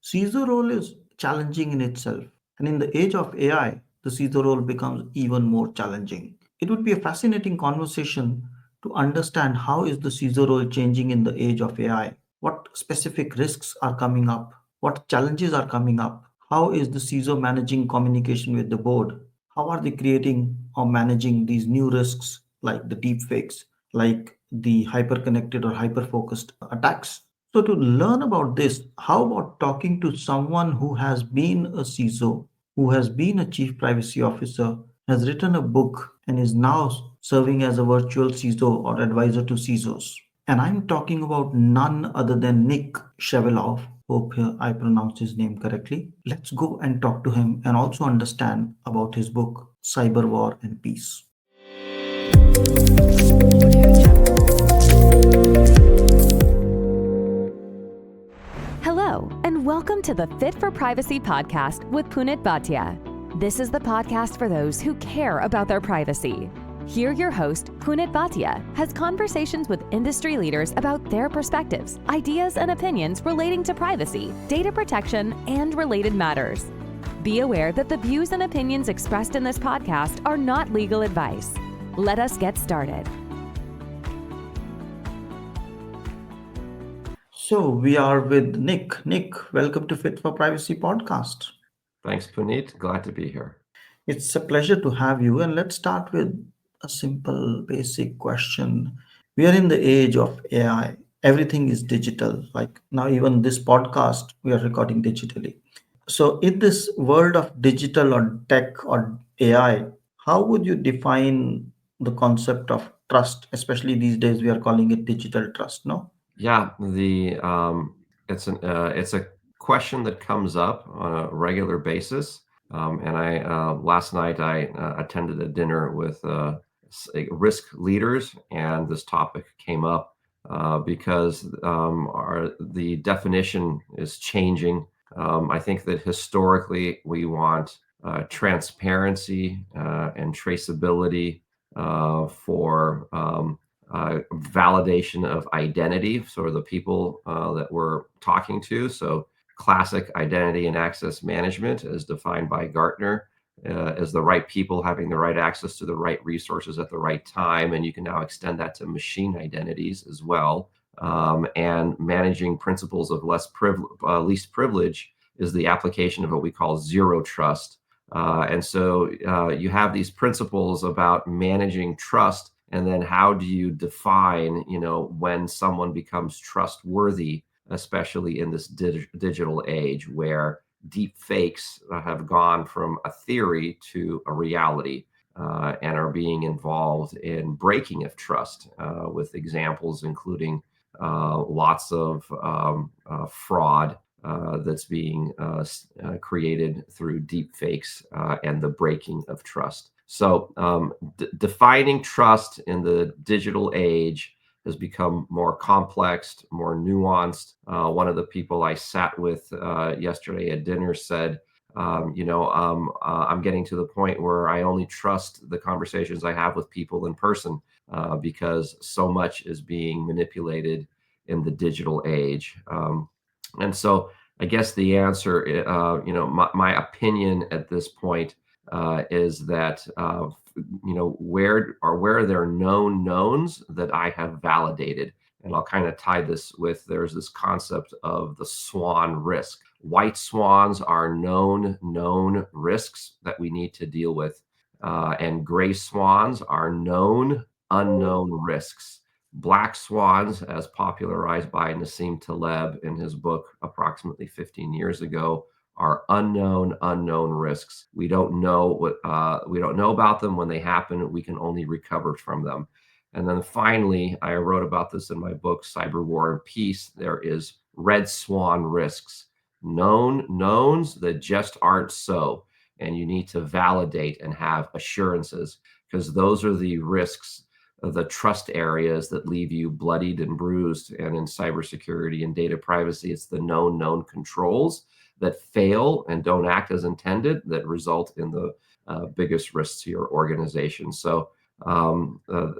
CISO role is challenging in itself, and in the age of AI, the CISO role becomes even more challenging. It would be a fascinating conversation to understand how is the CISO role changing in the age of AI. What specific risks are coming up? What challenges are coming up? How is the CISO managing communication with the board? How are they creating or managing these new risks like the deepfakes, like the hyper-connected or hyper-focused attacks? So, to learn about this, how about talking to someone who has been a CISO, who has been a chief privacy officer, has written a book, and is now serving as a virtual CISO or advisor to CISOs? And I'm talking about none other than Nick Shevelyov. Hope I pronounced his name correctly. Let's go and talk to him and also understand about his book, Cyber War and Peace. Hello, and welcome to the FIT4Privacy Podcast with Punit Bhatia. This is the podcast for those who care about their privacy. Here, your host, Punit Bhatia, has conversations with industry leaders about their perspectives, ideas, and opinions relating to privacy, data protection, and related matters. Be aware that the views and opinions expressed in this podcast are not legal advice. Let us get started. So we are with Nick. Nick, welcome to Fit for Privacy podcast. Thanks, Punit. Glad to be here. It's a pleasure to have you. And let's start with a simple, basic question. We are in the age of AI. Everything is digital. Like now, even this podcast, we are recording digitally. So, in this world of digital or tech or AI, how would you define the concept of trust? Especially these days, we are calling it digital trust, no? Yeah, it's a question that comes up on a regular basis. And I last night I attended a dinner with risk leaders, and this topic came up because the definition is changing. I think that historically we want transparency and traceability for validation of identity, sort of the people that we're talking to. So classic identity and access management as defined by Gartner as the right people having the right access to the right resources at the right time. And you can now extend that to machine identities as well. And managing principles of least privilege is the application of what we call zero trust. And so you have these principles about managing trust. And then how do you define, when someone becomes trustworthy, especially in this digital age where deep fakes have gone from a theory to a reality and are being involved in breaking of trust with examples including lots of fraud that's being created through deep fakes and the breaking of trust. So defining trust in the digital age has become more complex, more nuanced. One of the people I sat with yesterday at dinner said, I'm getting to the point where I only trust the conversations I have with people in person because so much is being manipulated in the digital age. And so I guess the answer, my opinion at this point is that, where are there known knowns that I have validated? And I'll kind of tie this with, there's this concept of the swan risk. White swans are known risks that we need to deal with. And gray swans are known unknown risks. Black swans, as popularized by Nassim Taleb in his book approximately 15 years ago, are unknown risks. We don't know about them when they happen. We can only recover from them. And then finally, I wrote about this in my book, Cyber War and Peace. There is red swan risks, knowns that just aren't so. And you need to validate and have assurances, because those are the risks, the trust areas that leave you bloodied and bruised. And in cybersecurity and data privacy, it's the known controls that fail and don't act as intended that result in the biggest risks to your organization. So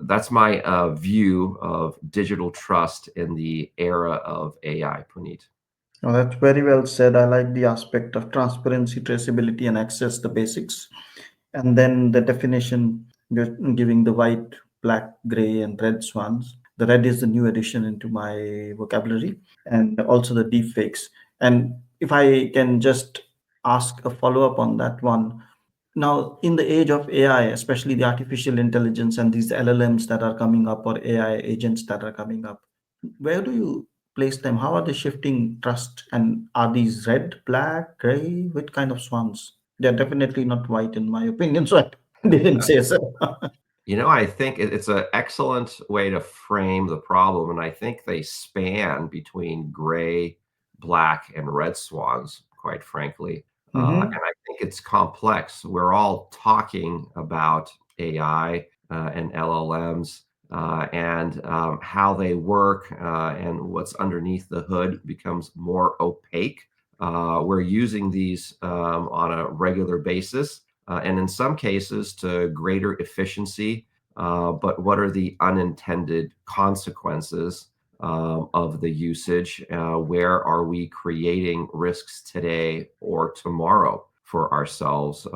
that's my view of digital trust in the era of AI, Punit. Oh, that's very well said. I like the aspect of transparency, traceability, and access, the basics. And then the definition, you're giving the white, black, gray, and red swans. The red is the new addition into my vocabulary, and also the deep fakes. And if I can just ask a follow up on that one, now in the age of AI, especially the artificial intelligence and these LLMs that are coming up, or AI agents that are coming up, where do you place them? How are they shifting trust? And are these red, black, gray? Which kind of swans? They're definitely not white, in my opinion. So I didn't say so. I think it's an excellent way to frame the problem, and I think they span between gray, black, and red swans, quite frankly. Mm-hmm. And I think it's complex. We're all talking about AI and LLMs and how they work and what's underneath the hood becomes more opaque. We're using these on a regular basis and in some cases to greater efficiency. But what are the unintended consequences of the usage? Where are we creating risks today or tomorrow for ourselves?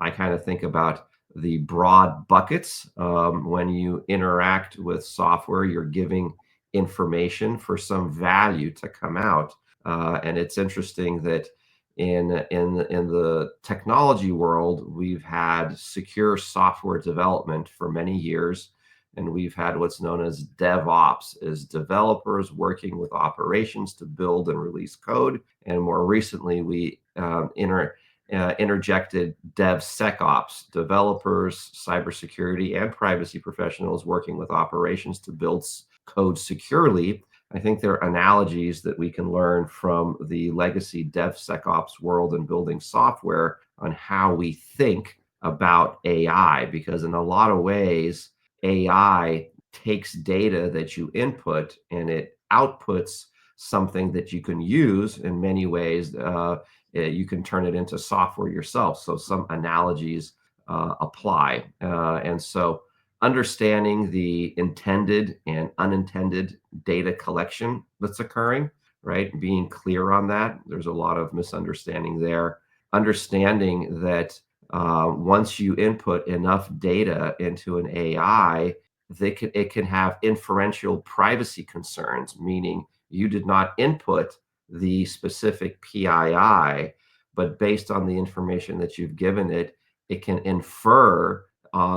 I kind of think about the broad buckets. When you interact with software, you're giving information for some value to come out. And it's interesting that in the technology world, we've had secure software development for many years, and we've had what's known as DevOps, is developers working with operations to build and release code. And more recently, we interjected DevSecOps, developers, cybersecurity, and privacy professionals working with operations to build code securely. I think there are analogies that we can learn from the legacy DevSecOps world and building software on how we think about AI, because in a lot of ways, AI takes data that you input and it outputs something that you can use in many ways. You can turn it into software yourself. So some analogies apply. And so understanding the intended and unintended data collection that's occurring, right? Being clear on that. There's a lot of misunderstanding there. Understanding that once you input enough data into an AI, it can have inferential privacy concerns, meaning you did not input the specific PII, but based on the information that you've given it, it can infer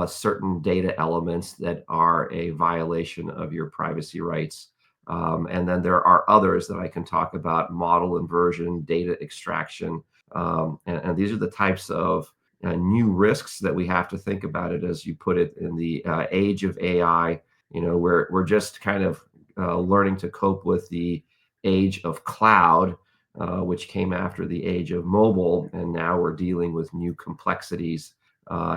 certain data elements that are a violation of your privacy rights. And then there are others that I can talk about: model inversion, data extraction. And these are the types of new risks that we have to think about it, as you put it, in the age of AI. We're just kind of learning to cope with the age of cloud, which came after the age of mobile. And now we're dealing with new complexities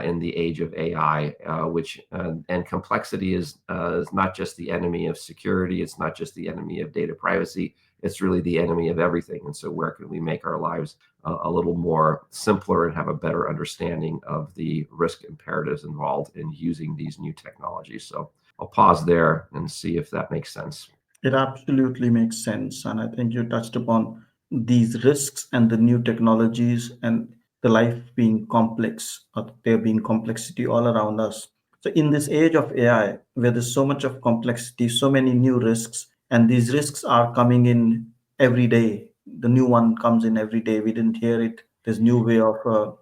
in the age of AI, which and complexity is not just the enemy of security. It's not just the enemy of data privacy. It's really the enemy of everything. And so where can we make our lives a little more simpler and have a better understanding of the risk imperatives involved in using these new technologies? So I'll pause there and see if that makes sense. It absolutely makes sense. And I think you touched upon these risks and the new technologies and the life being complex, or there being complexity all around us. So, in this age of AI, where there's so much of complexity, so many new risks, and these risks are coming in every day. The new one comes in every day. We didn't hear it. There's new way of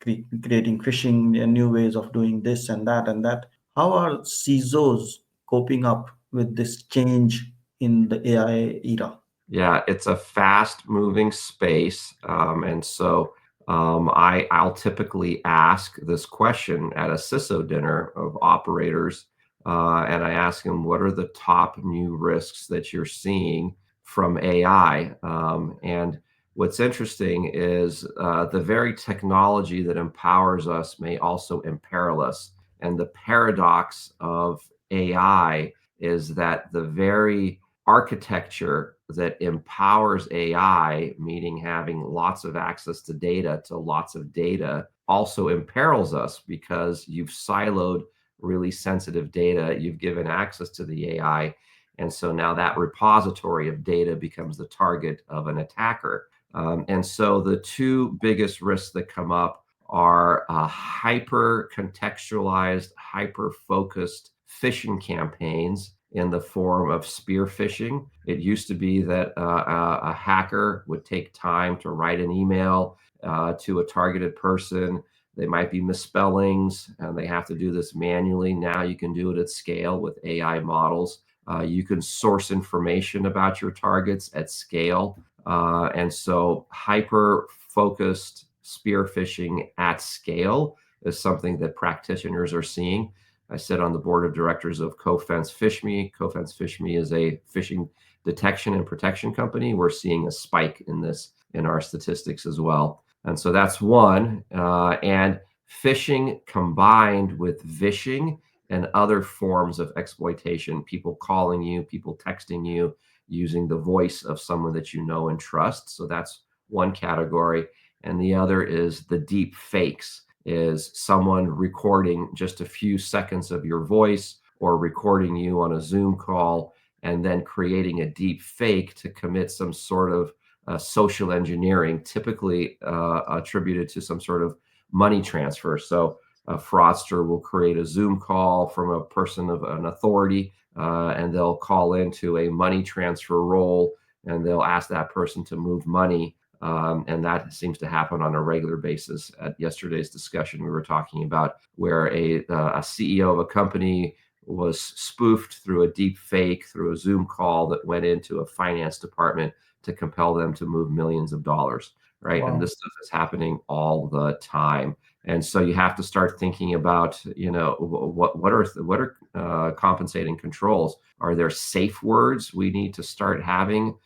creating phishing and new ways of doing this and that and that. How are CISOs coping up with this change in the AI era? Yeah, it's a fast moving space. And so I'll typically ask this question at a CISO dinner of operators. And I ask them, what are the top new risks that you're seeing from AI? And what's interesting is the very technology that empowers us may also imperil us. And the paradox of AI is that the very architecture that empowers AI, meaning having lots of access to lots of data, also imperils us, because you've siloed really sensitive data. You've given access to the AI, And so now that repository of data becomes the target of an attacker. And so the two biggest risks that come up are hyper contextualized, hyper focused phishing campaigns in the form of spear phishing. It used to be that a hacker would take time to write an email to a targeted person. They might be misspellings and they have to do this manually. Now you can do it at scale with AI models. You can source information about your targets at scale. And so hyper focused spear phishing at scale is something that practitioners are seeing. I sit on the board of directors of Cofense PhishMe. Cofense PhishMe is a phishing detection and protection company. We're seeing a spike in this in our statistics as well. And so that's one. And phishing combined with vishing and other forms of exploitation, people calling you, people texting you, using the voice of someone that you know and trust. So that's one category. And the other is the deep fakes, is someone recording just a few seconds of your voice or recording you on a Zoom call and then creating a deep fake to commit some sort of social engineering, typically attributed to some sort of money transfer. So a fraudster will create a Zoom call from a person of an authority, and they'll call into a money transfer role, and they'll ask that person to move money. And that seems to happen on a regular basis. At yesterday's discussion, we were talking about where a CEO of a company was spoofed through a deep fake, through a Zoom call that went into a finance department to compel them to move millions of dollars, right? Wow. And this stuff is happening all the time. And so you have to start thinking about, what are compensating controls? Are there safe words we need to start having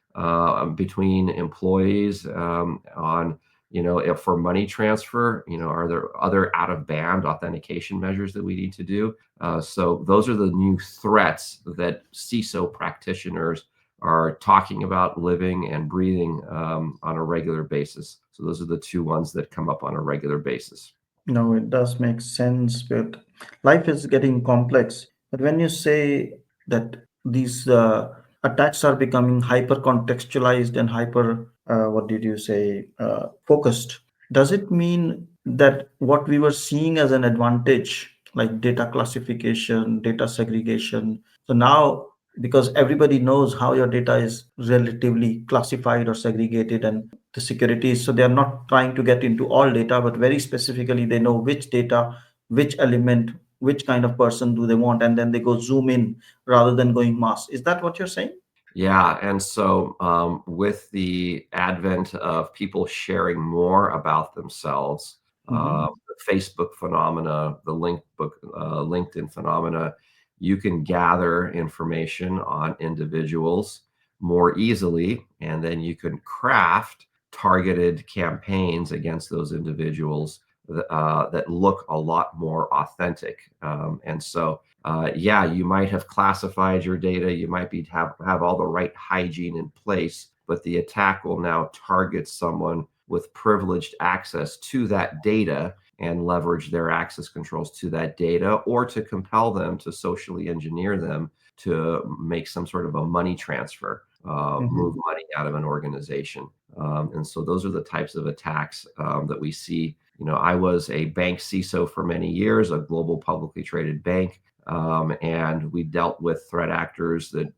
between employees on, if for money transfer, are there other out of band authentication measures that we need to do? So those are the new threats that CISO practitioners are talking about, living and breathing on a regular basis. So those are the two ones that come up on a regular basis. No, it does make sense, but life is getting complex. But when you say that these attacks are becoming hyper contextualized and hyper, what did you say, focused, does it mean that what we were seeing as an advantage, like data classification, data segregation, so now because everybody knows how your data is relatively classified or segregated and the securities, so they are not trying to get into all data, but very specifically they know which data, which element, which kind of person do they want, and then they go zoom in rather than going mass. Is that what you're saying? Yeah, and so with the advent of people sharing more about themselves, Mm-hmm. the Facebook phenomena, the LinkedIn phenomena, you can gather information on individuals more easily, and then you can craft targeted campaigns against those individuals that look a lot more authentic. And so yeah, you might have classified your data, you might have all the right hygiene in place, but the attack will now target someone with privileged access to that data and leverage their access controls to that data, or to compel them to socially engineer them to make some sort of a money transfer, Mm-hmm. move money out of an organization. And so those are the types of attacks that we see. I was a bank CISO for many years, a global publicly traded bank. And we dealt with threat actors that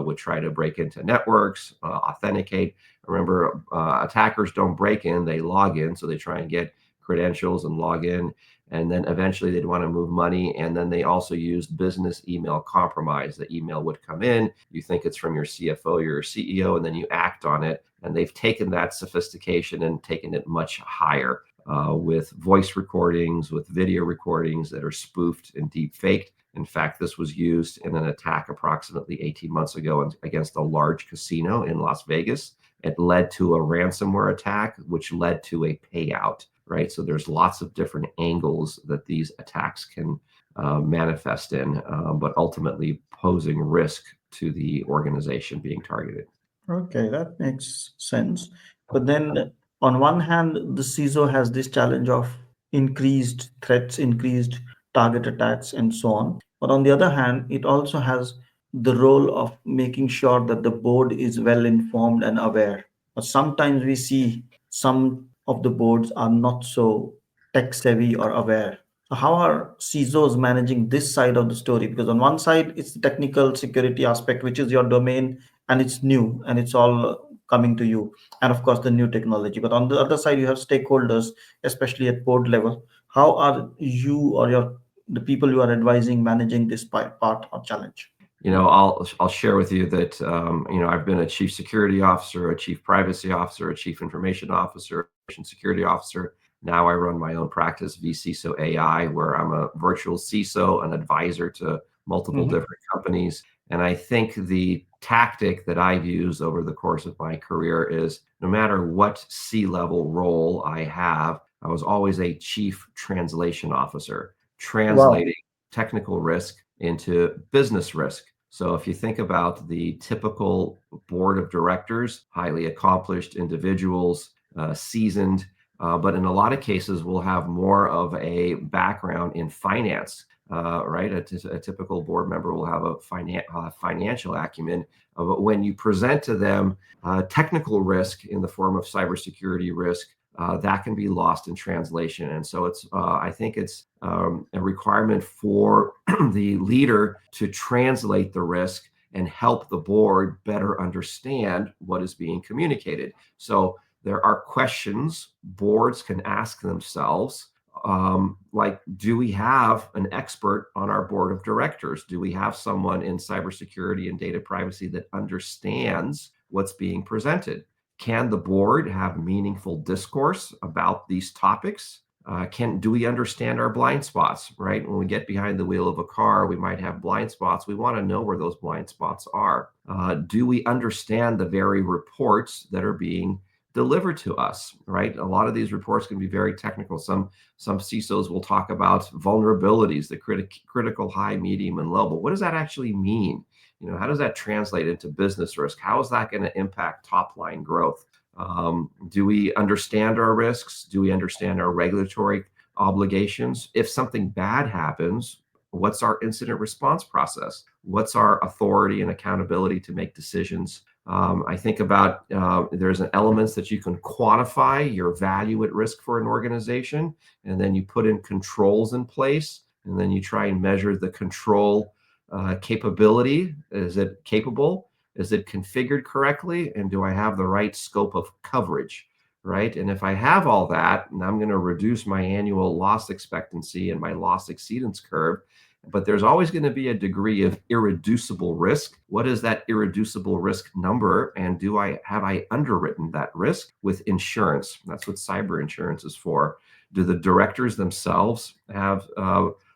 would try to break into networks, authenticate. Remember, attackers don't break in, they log in. So they try and get credentials and log in. And then eventually they'd want to move money. And then they also used business email compromise. The email would come in, you think it's from your CFO or your CEO, and then you act on it. And they've taken that sophistication and taken it much higher. With voice recordings, with video recordings that are spoofed and deep faked. In fact, this was used in an attack approximately 18 months ago against a large casino in Las Vegas. It led to a ransomware attack, which led to a payout, right? So there's lots of different angles that these attacks can manifest in, but ultimately posing risk to the organization being targeted. Okay, that makes sense. But then, on one hand, the CISO has this challenge of increased threats, increased target attacks, and so on. But on the other hand, it also has the role of making sure that the board is well informed and aware. But sometimes we see some of the boards are not so tech savvy or aware. So how are CISOs managing this side of the story? Because on one side, it's the technical security aspect, which is your domain and it's new and it's all coming to you. And of course, the new technology. But on the other side, you have stakeholders, especially at board level. How are you or the people you are advising managing this part or challenge? I'll share with you that I've been a chief security officer, a chief privacy officer, a chief information officer, information security officer. Now I run my own practice, vCISO AI, where I'm a virtual CISO, an advisor to multiple different companies. And I think the tactic that I've used over the course of my career is no matter what C-level role I have, I was always a chief translation officer, Wow. translating technical risk into business risk. So if you think about the typical board of directors, highly accomplished individuals, seasoned, but in a lot of cases will have more of a background in finance, right? A typical board member will have a financial acumen, but when you present to them technical risk in the form of cybersecurity risk, that can be lost in translation. And so I think it's a requirement for the leader to translate the risk and help the board better understand what is being communicated. So there are questions boards can ask themselves, like, do we have an expert on our board of directors? Do we have someone in cybersecurity and data privacy that understands what's being presented? Can the board have meaningful discourse about these topics? Do we understand our blind spots, right? When we get behind the wheel of a car, we might have blind spots. We want to know where those blind spots are. Do we understand the very reports that are being delivered to us, right? A lot of these reports can be very technical. Some CISOs will talk about vulnerabilities, the critical high, medium, and low. But what does that actually mean? How does that translate into business risk? How is that going to impact top line growth? Do we understand our risks? Do we understand our regulatory obligations? If something bad happens, what's our incident response process? What's our authority and accountability to make decisions? I think about there's an elements that you can quantify your value at risk for an organization, and then you put in controls in place, and then you try and measure the control capability. Is it capable? Is it configured correctly? And do I have the right scope of coverage, right? And if I have all that, and I'm going to reduce my annual loss expectancy and my loss exceedance curve, but there's always going to be a degree of irreducible risk. What is that irreducible risk number? And have I underwritten that risk with insurance? That's what cyber insurance is for. Do the directors themselves have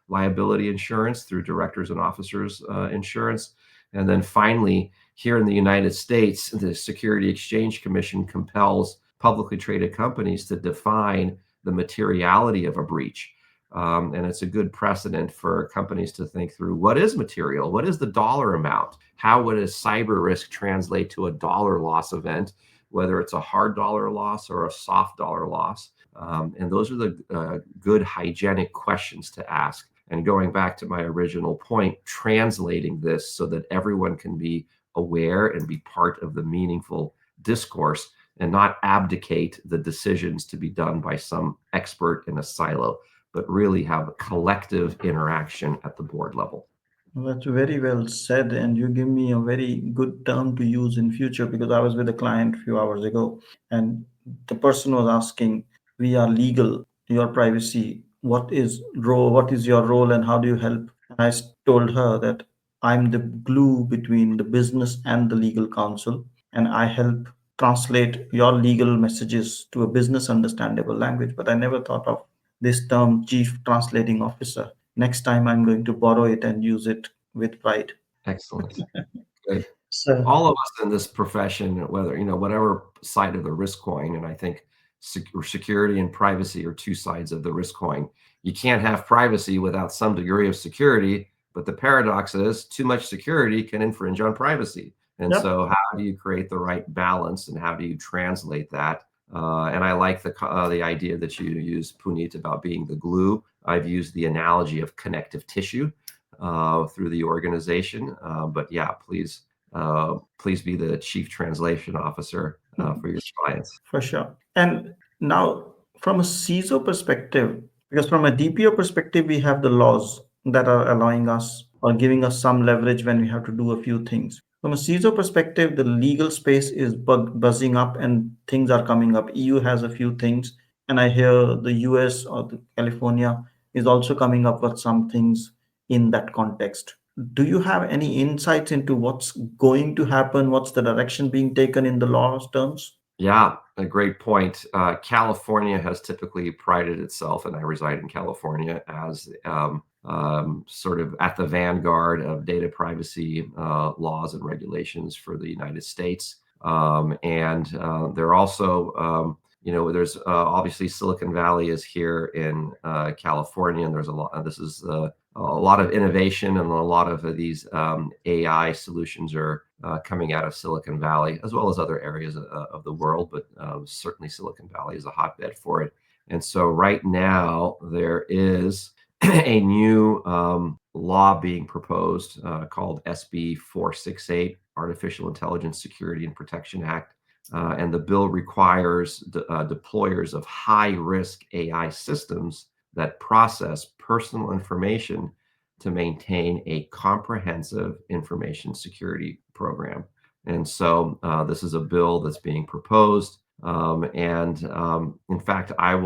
liability insurance through directors and officers insurance? And then finally, here in the United States, the Security Exchange Commission compels publicly traded companies to define the materiality of a breach. And it's a good precedent for companies to think through what is material, what is the dollar amount, how would a cyber risk translate to a dollar loss event, whether it's a hard dollar loss or a soft dollar loss. And those are the good hygienic questions to ask. And going back to my original point, translating this so that everyone can be aware and be part of the meaningful discourse and not abdicate the decisions to be done by some expert in a silo, but really have a collective interaction at the board level. Well, that's very well said, and you give me a very good term to use in future because I was with a client a few hours ago, and the person was asking, "We are legal, your privacy. What is your role, and how do you help?" And told her that I'm the glue between the business and the legal counsel, and I help translate your legal messages to a business understandable language. But I never thought of this term, chief translating officer. Next time I'm going to borrow it and use it with pride. Excellent. Good. So, All of us in this profession, whether, whatever side of the risk coin, and I think security and privacy are two sides of the risk coin. You can't have privacy without some degree of security, but the paradox is too much security can infringe on privacy. And yep. so how do you create the right balance and how do you translate that? And I like the idea that you use, Punit, about being the glue. I've used the analogy of connective tissue. through the organization. But yeah, please be the chief translation officer for your clients. For sure. And now, from a CISO perspective, because from a DPO perspective, we have the laws that are allowing us or giving us some leverage when we have to do a few things. From a CISO perspective, the legal space is buzzing up and things are coming up. EU has a few things, and I hear the US or the California is also coming up with some things in that context. Do you have any insights into what's going to happen? What's the direction being taken in the laws terms? Yeah, a great point. California has typically prided itself, and I reside in California, as sort of at the vanguard of data privacy laws and regulations for the United States. And they're also, there's obviously Silicon Valley is here in California, and there's a lot. This is a lot of innovation, and a lot of these AI solutions are coming out of Silicon Valley, as well as other areas of the world, but certainly Silicon Valley is a hotbed for it. And so right now there is a new law being proposed called SB 468, Artificial Intelligence Security and Protection Act. And the bill requires deployers of high-risk AI systems that process personal information to maintain a comprehensive information security program. And so this is a bill that's being proposed. In fact, I've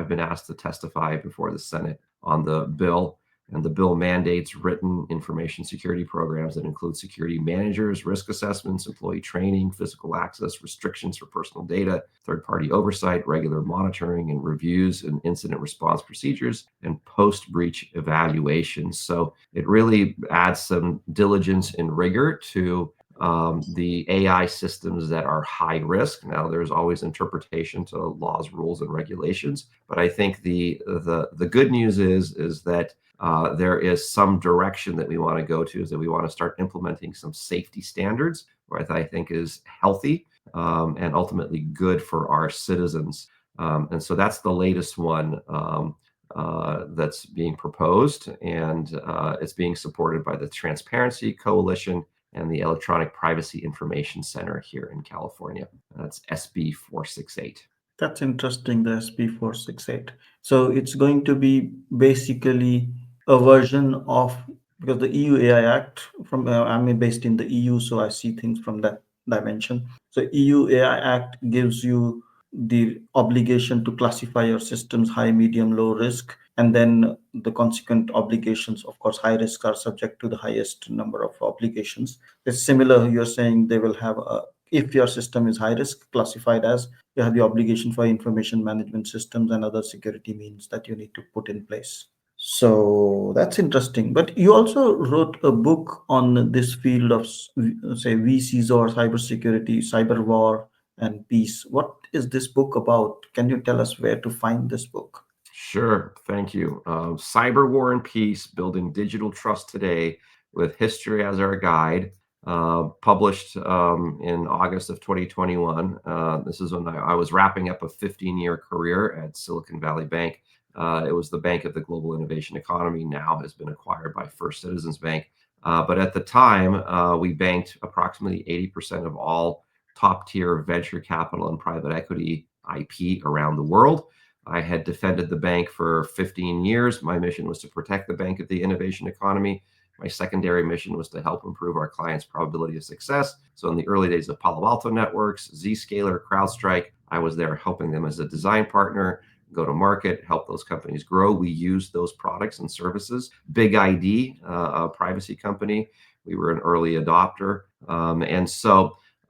been asked to testify before the Senate on the bill. And the bill mandates written information security programs that include security managers, risk assessments, employee training, physical access restrictions for personal data, third-party oversight, regular monitoring and reviews, and incident response procedures, and post-breach evaluations. So it really adds some diligence and rigor to the AI systems that are high risk. Now, there's always interpretation to laws, rules, and regulations, but I think the good news is that there is some direction that we want to go to, is that we want to start implementing some safety standards, what I think is healthy and ultimately good for our citizens. And so that's the latest one that's being proposed, and it's being supported by the Transparency Coalition and the Electronic Privacy Information Center here in California. That's SB 468. That's interesting, the SB 468. So it's going to be basically a version of, because the EU AI Act, I'm based in the EU, so I see things from that dimension. So EU AI Act gives you the obligation to classify your systems high, medium, low risk, and then the consequent obligations. Of course, high risk are subject to the highest number of obligations. It's similar, you're saying they will have if your system is high risk classified as, you have the obligation for information management systems and other security means that you need to put in place. So that's interesting. But you also wrote a book on this field of, say, vCISO or cybersecurity, cyber war, and peace. What is this book about? Can you tell us where to find this book? Sure. Thank you. Cyber War and Peace, Building Digital Trust Today with History as Our Guide, published in August of 2021. This is when I was wrapping up a 15-year career at Silicon Valley Bank. It was the bank of the global innovation economy, now has been acquired by First Citizens Bank. But at the time, we banked approximately 80% of all top-tier venture capital and private equity IP around the world. I had defended the bank for 15 years. My mission was to protect the bank of the innovation economy. My secondary mission was to help improve our clients' probability of success. So in the early days of Palo Alto Networks, Zscaler, CrowdStrike, I was there helping them as a design partner, go to market, help those companies grow. We used those products and services. Big ID, a privacy company, we were an early adopter.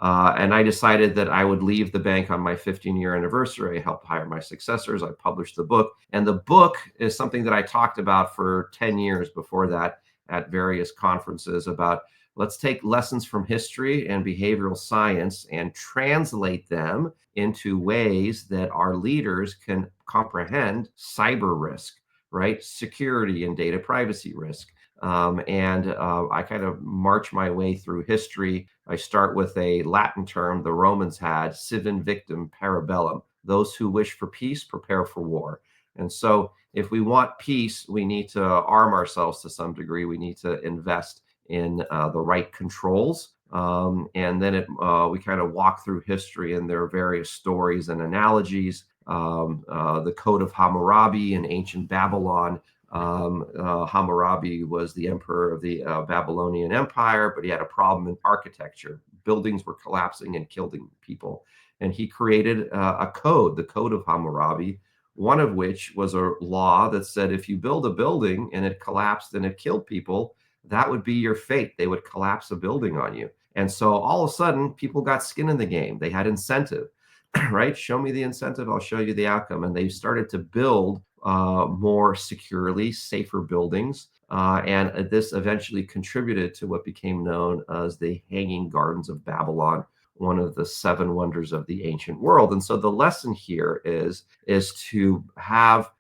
And I decided that I would leave the bank on my 15-year anniversary. I helped hire my successors. I published the book. And the book is something that I talked about for 10 years before that at various conferences about, let's take lessons from history and behavioral science and translate them into ways that our leaders can comprehend cyber risk, right? Security and data privacy risk. I kind of march my way through history. I start with a Latin term the Romans had, civ invictum parabellum. Those who wish for peace prepare for war. And so if we want peace, we need to arm ourselves to some degree. We need to invest in the right controls. And then we kind of walk through history, and there are various stories and analogies. The Code of Hammurabi in ancient Babylon. Hammurabi was the emperor of the Babylonian Empire, but he had a problem in architecture. Buildings were collapsing and killing people. And he created a code, the Code of Hammurabi, one of which was a law that said if you build a building and it collapsed and it killed people, that would be your fate. They would collapse a building on you. And so all of a sudden, people got skin in the game. They had incentive, right? Show me the incentive, I'll show you the outcome. And they started to build more securely, safer buildings. And this eventually contributed to what became known as the Hanging Gardens of Babylon, one of the 7 wonders of the ancient world. And so the lesson here is to have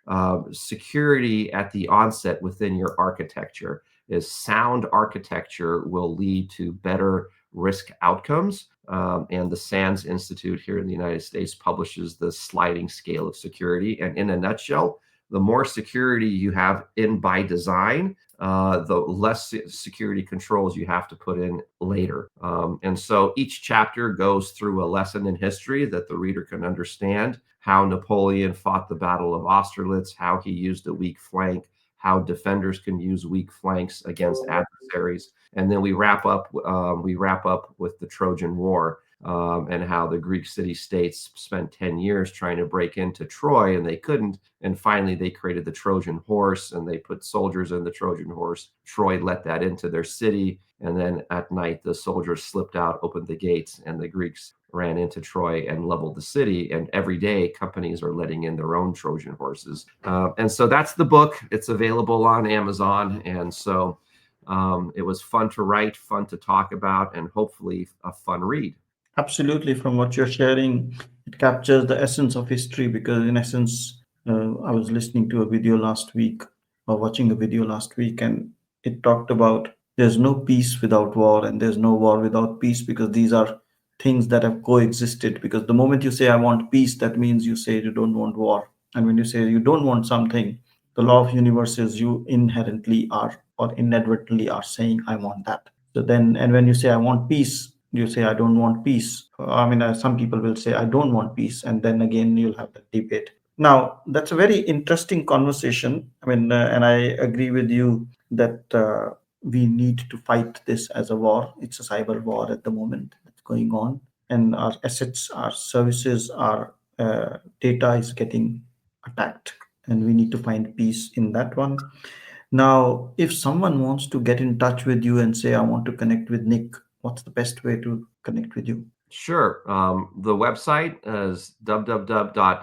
security at the onset within your architecture. Is sound architecture will lead to better risk outcomes. And the SANS Institute here in the United States publishes the sliding scale of security. And in a nutshell, the more security you have in by design, the less security controls you have to put in later. And so each chapter goes through a lesson in history that the reader can understand how Napoleon fought the Battle of Austerlitz, how he used a weak flank, how defenders can use weak flanks against adversaries. And then we wrap up with the Trojan War, and how the Greek city-states spent 10 years trying to break into Troy, and they couldn't. And finally, they created the Trojan horse, and they put soldiers in the Trojan horse. Troy let that into their city. And then at night, the soldiers slipped out, opened the gates, and the Greeks ran into Troy and leveled the city. And every day, companies are letting in their own Trojan horses. And so that's the book. It's available on Amazon. And so it was fun to write, fun to talk about, and hopefully a fun read. Absolutely. From what you're sharing, it captures the essence of history, because in essence, I was listening to a video last week, or watching a video last week, and it talked about there's no peace without war, and there's no war without peace, because these are things that have coexisted. Because the moment you say I want peace, that means you say you don't want war. And when you say you don't want something, the law of universe is you inherently are, or inadvertently are, saying I want that. So then, and when you say I want peace, you say I don't want peace. Some people will say I don't want peace, and then again you'll have the debate. Now, that's a very interesting conversation. And I agree with you that we need to fight this as a war. It's a cyber war at the moment that's going on, and our assets, our services, our data is getting attacked, and we need to find peace in that one. Now, if someone wants to get in touch with you and say I want to connect with Nick, what's the best way to connect with you? Sure. The website is www.vcso.ai.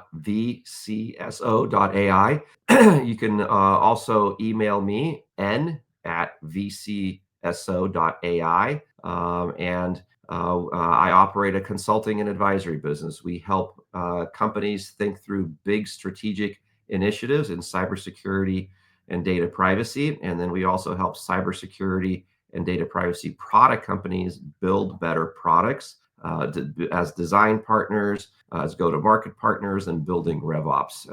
You can also email me, n@vcso.ai. And I operate a consulting and advisory business. We help companies think through big strategic initiatives in cybersecurity and data privacy. And then we also help cybersecurity and data privacy product companies build better products as design partners, as go-to-market partners, and building RevOps,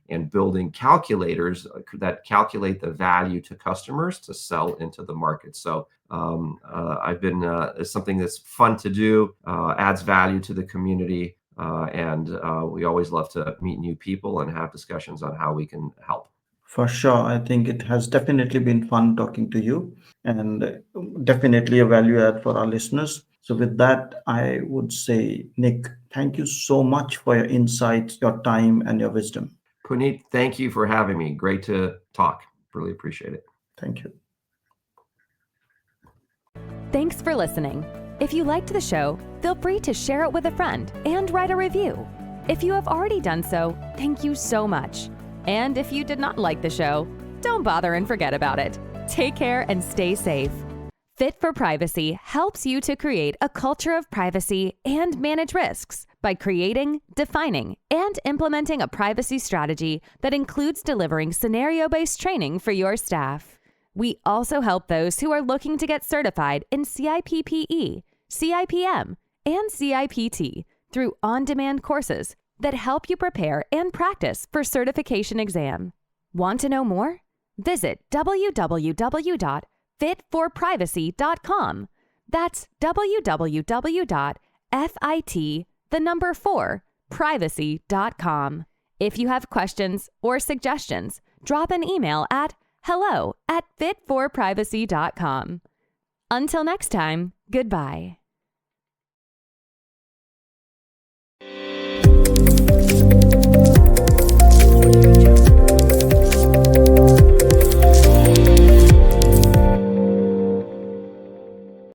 and building calculators that calculate the value to customers to sell into the market. So I've been, it's something that's fun to do, adds value to the community, and we always love to meet new people and have discussions on how we can help. For sure. I think it has definitely been fun talking to you, and definitely a value add for our listeners. So with that, I would say, Nick, thank you so much for your insights, your time, and your wisdom. Punit, thank you for having me. Great to talk. Really appreciate it. Thank you. Thanks for listening. If you liked the show, feel free to share it with a friend and write a review. If you have already done so, thank you so much. And if you did not like the show, don't bother and forget about it. Take care and stay safe. FIT4Privacy helps you to create a culture of privacy and manage risks by creating, defining, and implementing a privacy strategy that includes delivering scenario-based training for your staff. We also help those who are looking to get certified in CIPPE, CIPM, and CIPT through on-demand courses, that help you prepare and practice for certification exam. Want to know more? Visit www.fit4privacy.com. That's www.fit4privacy.com. If you have questions or suggestions, drop an email at hello@fit4privacy.com. Until next time, goodbye.